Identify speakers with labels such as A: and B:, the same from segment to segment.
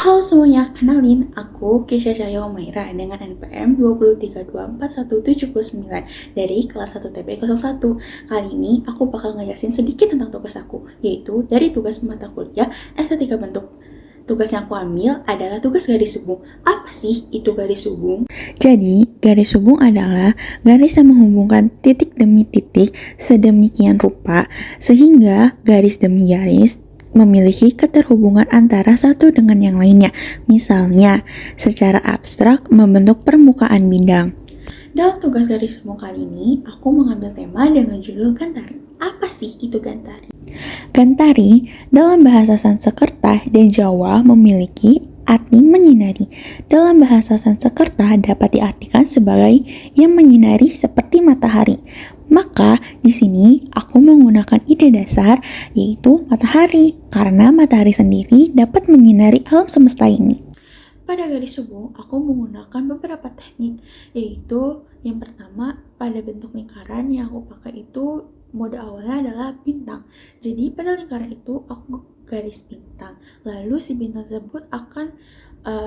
A: Halo semuanya, kenalin aku Kesha Cahyo Maira dengan NPM 2324179 dari kelas 1 TP01. Kali ini aku bakal ngejelasin sedikit tentang tugas aku, yaitu dari tugas mata kuliah estetika bentuk. Tugas yang aku ambil adalah tugas garis hubung. Apa sih itu garis hubung? Jadi, garis hubung adalah garis yang menghubungkan titik demi titik sedemikian rupa sehingga garis demi garis memiliki keterhubungan antara satu dengan yang lainnya. Misalnya, secara abstrak membentuk permukaan bidang. Dalam tugas garis hubung kali ini, aku mengambil tema dengan judul Gantari. Apa sih itu Gantari? Gantari dalam bahasa Sanskerta dan Jawa memiliki arti menyinari. Dalam bahasa Sanskerta dapat diartikan sebagai yang menyinari seperti matahari. Maka di sini aku menggunakan ide dasar yaitu matahari karena matahari sendiri dapat menyinari alam semesta ini. Pada garis hubung, aku menggunakan beberapa teknik, yaitu yang pertama pada bentuk lingkaran yang aku pakai itu mode awalnya adalah bintang. Jadi pada lingkaran itu aku garis bintang, lalu si bintang tersebut akan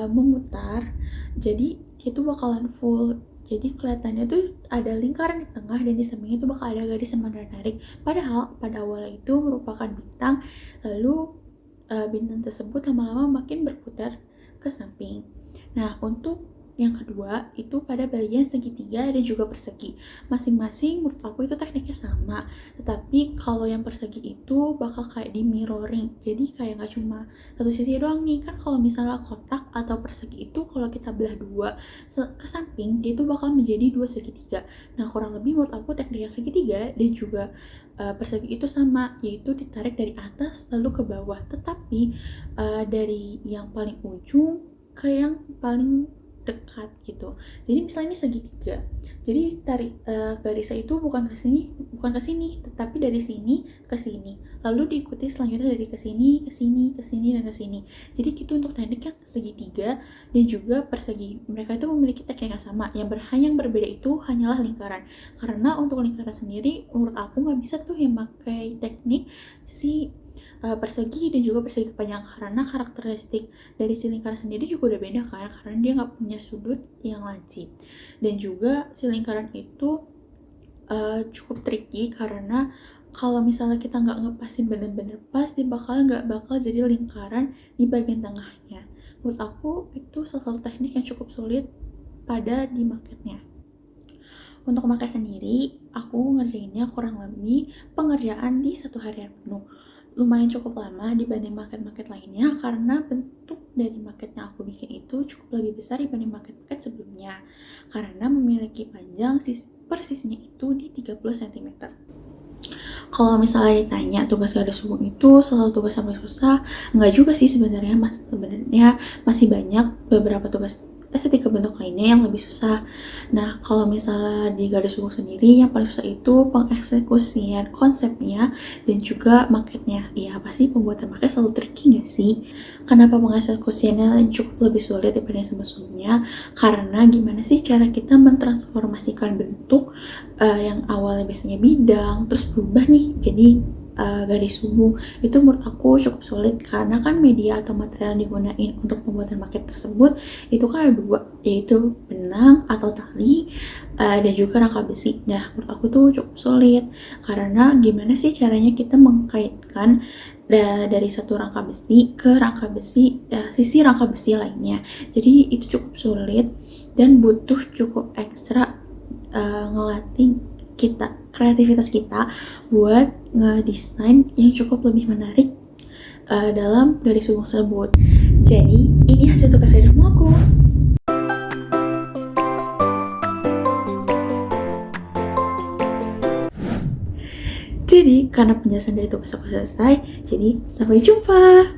A: memutar, jadi itu bakalan full. Jadi kelihatannya tuh ada lingkaran di tengah dan di sampingnya itu bakal ada garis yang menarik. Padahal pada awalnya itu merupakan bintang, lalu bintang tersebut lama-lama makin berputar ke samping. Nah, untuk yang kedua itu pada bagian segitiga dan juga persegi. Masing-masing menurut aku itu tekniknya sama, tetapi kalau yang persegi itu bakal kayak di mirroring. Jadi kayak nggak cuma satu sisi doang nih, kan kalau misalnya kotak atau persegi itu kalau kita belah dua ke samping dia itu bakal menjadi dua segitiga. Nah, kurang lebih menurut aku teknik yang segitiga dan juga persegi itu sama, yaitu ditarik dari atas lalu ke bawah, tetapi dari yang paling ujung ke yang paling dekat gitu. Jadi misalnya ini segitiga. Jadi tarik garisnya itu bukan ke sini, tetapi dari sini ke sini. Lalu diikuti selanjutnya dari ke sini, ke sini, ke sini dan ke sini. Jadi gitu untuk teknik yang segitiga dan juga persegi. Mereka itu memiliki teknik yang sama. Yang berbeda itu hanyalah lingkaran. Karena untuk lingkaran sendiri menurut aku nggak bisa tuh yang pakai teknik si persegi dan juga persegi panjang karena karakteristik dari si lingkaran sendiri juga udah beda kan, karena dia nggak punya sudut yang lancip. Dan juga si lingkaran itu cukup tricky karena kalau misalnya kita nggak ngepasin bener-bener pas, dia nggak bakal jadi lingkaran di bagian tengahnya. Menurut aku itu salah satu teknik yang cukup sulit pada di marketnya. Untuk maket sendiri, aku ngerjainnya kurang lebih pengerjaan di 1 harian penuh. Lumayan cukup lama dibanding market-market lainnya karena bentuk dari market yang aku bikin itu cukup lebih besar dibanding market-market sebelumnya karena memiliki panjang persisnya itu di 30 cm. Kalau misalnya ditanya tugas garis hubung itu selalu tugas sampai susah, enggak juga sih sebenarnya masih banyak beberapa tugas estetika bentuk lainnya yang lebih susah. Nah, kalau misalnya di garis hubung sendiri yang paling susah itu pengeksekusian konsepnya dan juga marketnya. Iya, pasti pembuatan market selalu tricky gak sih? Kenapa pengeksekusiannya cukup lebih sulit dibanding sebelumnya? Karena gimana sih cara kita mentransformasikan bentuk yang awalnya biasanya bidang terus berubah nih jadi garis hubung. Itu menurut aku cukup sulit karena kan media atau material yang digunain untuk pembuatan market tersebut itu kan ada dua, yaitu benang atau tali dan juga rangka besi. Nah, menurut aku tuh cukup sulit karena gimana sih caranya kita mengkaitkan dari satu rangka besi ke rangka besi sisi rangka besi lainnya. Jadi itu cukup sulit dan butuh cukup ekstra ngelatih kreativitas kita buat ngedesain yang cukup lebih menarik dalam garis hubung tersebut. Jadi ini hasil tugas garis hubung aku. Jadi karena penjelasan dari tugas aku selesai, jadi sampai jumpa.